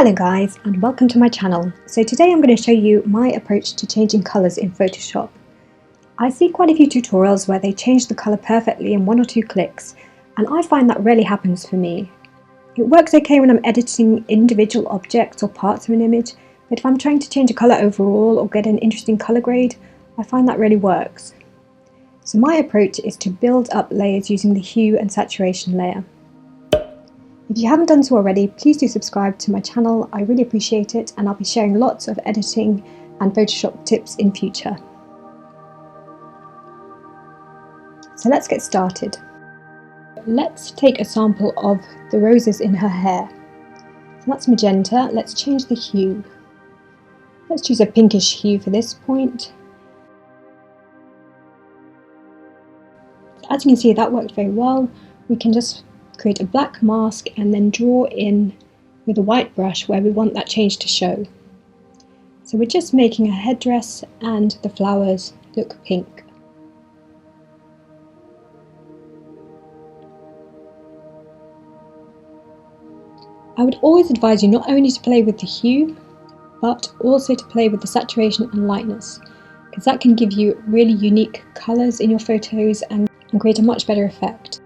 Hello guys, and welcome to my channel. So today I'm going to show you my approach to changing colours in Photoshop. I see quite a few tutorials where they change the colour perfectly in 1 or 2 clicks, and I find that rarely happens for me. It works okay when I'm editing individual objects or parts of an image, but if I'm trying to change a colour overall or get an interesting colour grade, I find that really works. So my approach is to build up layers using the Hue and Saturation layer. If you haven't done so already, please do subscribe to my channel, I really appreciate it, and I'll be sharing lots of editing and Photoshop tips in future. So let's get started. Let's take a sample of the roses in her hair. So that's magenta. Let's change the hue. Let's choose a pinkish hue for this point. As you can see, that worked very well. We can just create a black mask and then draw in with a white brush where we want that change to show. So we're just making a headdress and the flowers look pink. I would always advise you not only to play with the hue, but also to play with the saturation and lightness, because that can give you really unique colours in your photos and create a much better effect.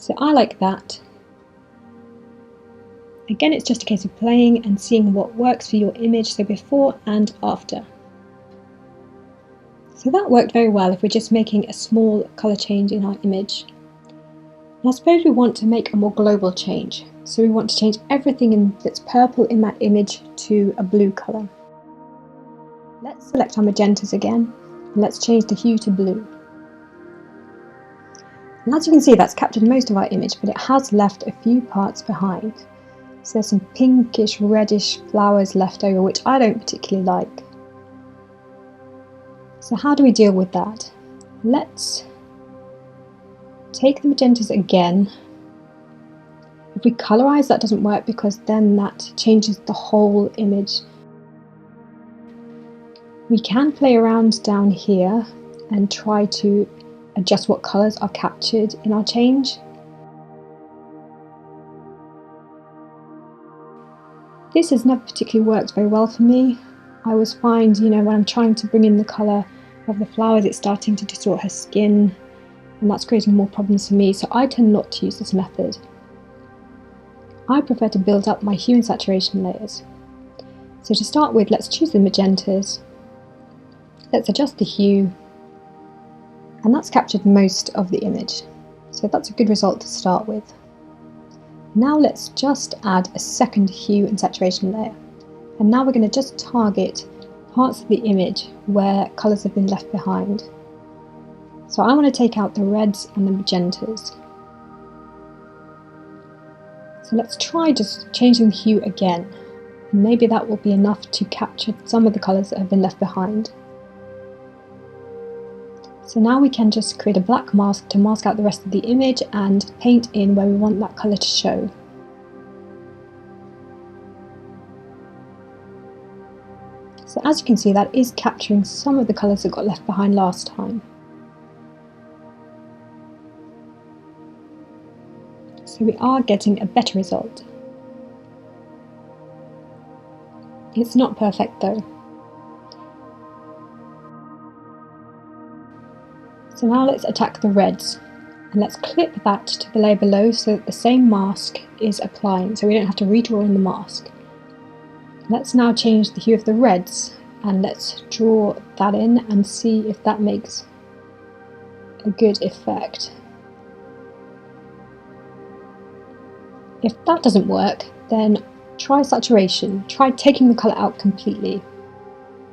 So I like that. Again, it's just a case of playing and seeing what works for your image, so before and after. So that worked very well if we're just making a small colour change in our image. Now suppose we want to make a more global change. So we want to change everything that's purple in that image to a blue colour. Let's select our magentas again, and let's change the hue to blue. And as you can see, that's captured most of our image, but it has left a few parts behind. So there's some pinkish, reddish flowers left over, which I don't particularly like. So how do we deal with that? Let's take the magentas again. If we colorize, that doesn't work because then that changes the whole image. We can play around down here and try to adjust what colours are captured in our change. This has never particularly worked very well for me. I always find, when I'm trying to bring in the colour of the flowers, it's starting to distort her skin, and that's creating more problems for me, so I tend not to use this method. I prefer to build up my hue and saturation layers. So to start with, let's choose the magentas. Let's adjust the hue. And that's captured most of the image, so that's a good result to start with. Now let's just add a second hue and saturation layer, and now we're going to just target parts of the image where colours have been left behind. So I want to take out the reds and the magentas. So let's try just changing the hue again, and maybe that will be enough to capture some of the colours that have been left behind. So now we can just create a black mask to mask out the rest of the image and paint in where we want that colour to show. So as you can see, that is capturing some of the colours that got left behind last time. So we are getting a better result. It's not perfect though. So now let's attack the reds, and let's clip that to the layer below so that the same mask is applying, so we don't have to redraw in the mask. Let's now change the hue of the reds, and let's draw that in and see if that makes a good effect. If that doesn't work, then try saturation. Try taking the colour out completely.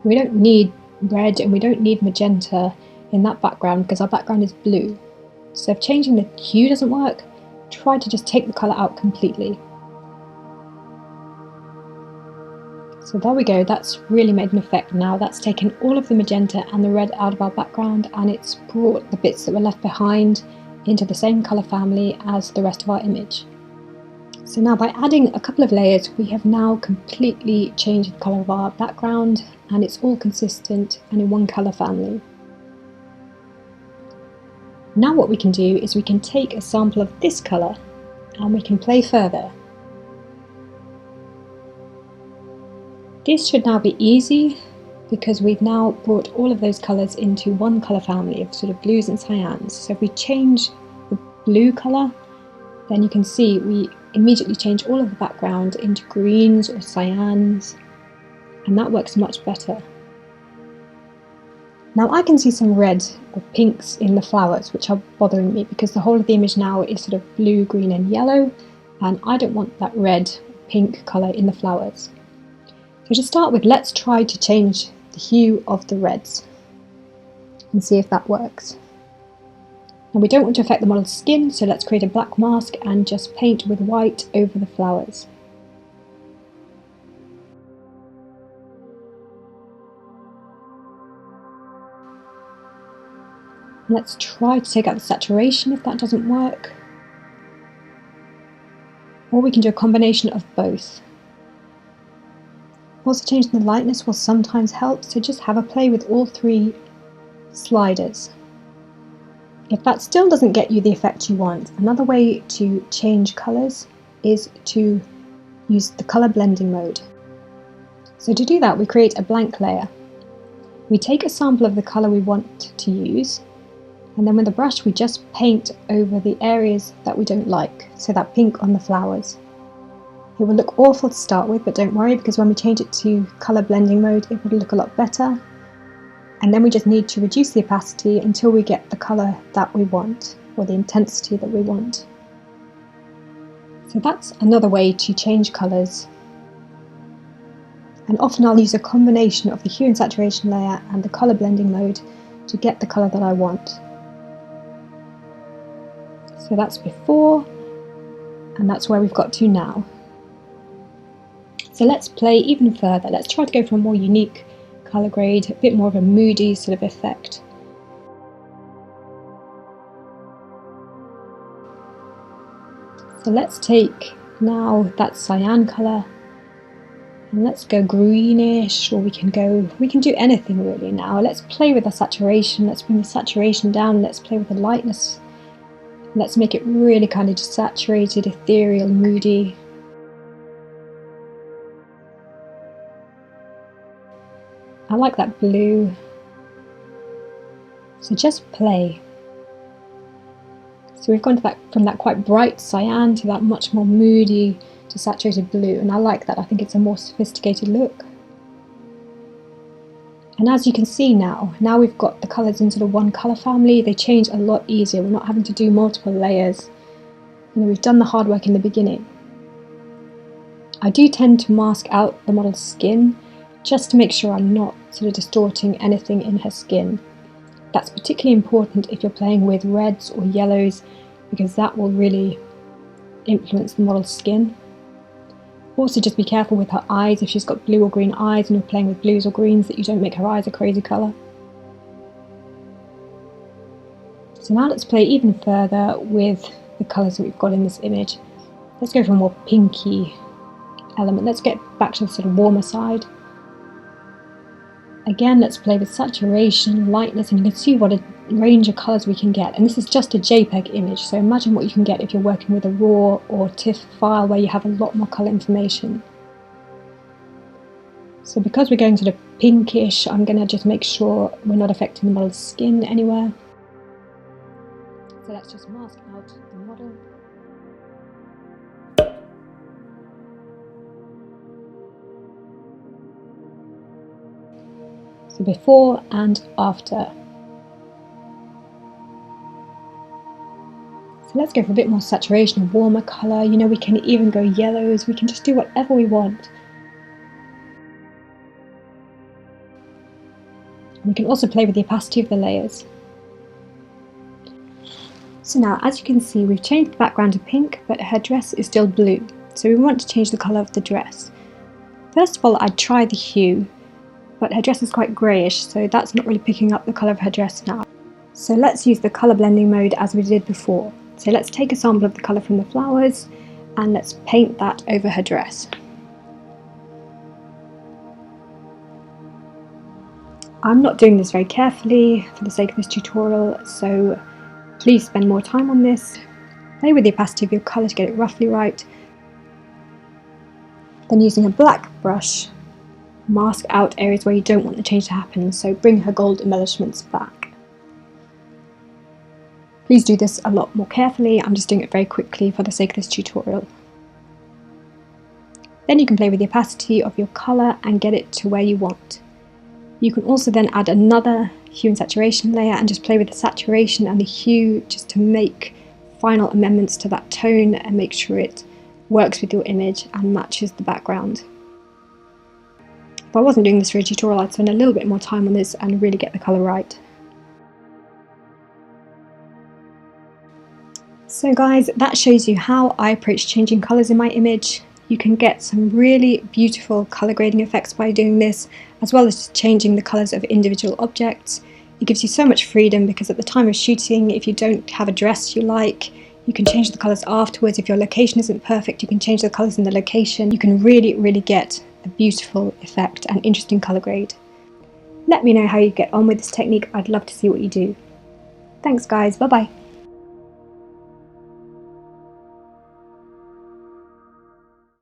We don't need red and we don't need magenta in that background because our background is blue. So if changing the hue doesn't work, try to just take the colour out completely. So there we go, that's really made an effect now. That's taken all of the magenta and the red out of our background, and it's brought the bits that were left behind into the same colour family as the rest of our image. So now by adding a couple of layers, we have now completely changed the colour of our background, and it's all consistent and in one colour family. Now what we can do is we can take a sample of this colour and we can play further. This should now be easy because we've now brought all of those colours into one colour family of sort of blues and cyans. So if we change the blue colour, then you can see we immediately change all of the background into greens or cyans, and that works much better. Now I can see some red or pinks in the flowers which are bothering me because the whole of the image now is sort of blue, green and yellow, and I don't want that red, pink colour in the flowers. So to start with, let's try to change the hue of the reds and see if that works. And we don't want to affect the model's skin, so let's create a black mask and just paint with white over the flowers. Let's try to take out the saturation if that doesn't work. Or we can do a combination of both. Also changing the lightness will sometimes help, so just have a play with all three sliders. If that still doesn't get you the effect you want, another way to change colours is to use the colour blending mode. So to do that, we create a blank layer. We take a sample of the colour we want to use, and then with the brush we just paint over the areas that we don't like, so that pink on the flowers. It will look awful to start with, but don't worry, because when we change it to colour blending mode it will look a lot better. And then we just need to reduce the opacity until we get the colour that we want, or the intensity that we want. So that's another way to change colours. And often I'll use a combination of the hue and saturation layer and the colour blending mode to get the colour that I want. So that's before, and that's where we've got to now. So let's play even further. Let's try to go for a more unique colour grade, a bit more of a moody sort of effect. So let's take now that cyan colour and let's go greenish, or we can do anything really now. Let's play with the saturation, let's bring the saturation down, let's play with the lightness. Let's make it really kind of just saturated, ethereal, moody. I like that blue. So just play. So we've gone to from that quite bright cyan to that much more moody to saturated blue, and I like that. I think it's a more sophisticated look. And as you can see now we've got the colours in sort of one colour family. They change a lot easier. We're not having to do multiple layers. You know, we've done the hard work in the beginning. I do tend to mask out the model's skin just to make sure I'm not sort of distorting anything in her skin. That's particularly important if you're playing with reds or yellows, because that will really influence the model's skin. Also just be careful with her eyes. If she's got blue or green eyes and you're playing with blues or greens, that you don't make her eyes a crazy colour. So now let's play even further with the colours that we've got in this image. Let's go for a more pinky element. Let's get back to the sort of warmer side. Again, let's play with saturation, lightness, and you can see what a range of colours we can get. And this is just a JPEG image, so imagine what you can get if you're working with a RAW or TIFF file where you have a lot more colour information. So because we're going sort of pinkish, I'm going to just make sure we're not affecting the model's skin anywhere. So let's just mask out the model. So before and after. So let's go for a bit more saturation, a warmer colour. You know, we can even go yellows, we can just do whatever we want. We can also play with the opacity of the layers. So now, as you can see, we've changed the background to pink, but her dress is still blue. So we want to change the colour of the dress. First of all, I'd try the hue, but her dress is quite greyish, so that's not really picking up the colour of her dress now. So let's use the colour blending mode as we did before. So let's take a sample of the colour from the flowers and let's paint that over her dress. I'm not doing this very carefully for the sake of this tutorial, so Please spend more time on this. Play with the opacity of your colour to get it roughly right. Then using a black brush, mask out areas where you don't want the change to happen, so bring her gold embellishments back. Please do this a lot more carefully, I'm just doing it very quickly for the sake of this tutorial. Then you can play with the opacity of your colour and get it to where you want. You can also then add another hue and saturation layer and just play with the saturation and the hue just to make final amendments to that tone and make sure it works with your image and matches the background. If I wasn't doing this for a tutorial, I'd spend a little bit more time on this and really get the colour right. So guys, that shows you how I approach changing colours in my image. You can get some really beautiful colour grading effects by doing this, as well as just changing the colours of individual objects. It gives you so much freedom because at the time of shooting, if you don't have a dress you like, you can change the colours afterwards. If your location isn't perfect, you can change the colours in the location. You can really get a beautiful effect and interesting colour grade. Let me know how you get on with this technique. I'd love to see what you do. Thanks guys, bye bye.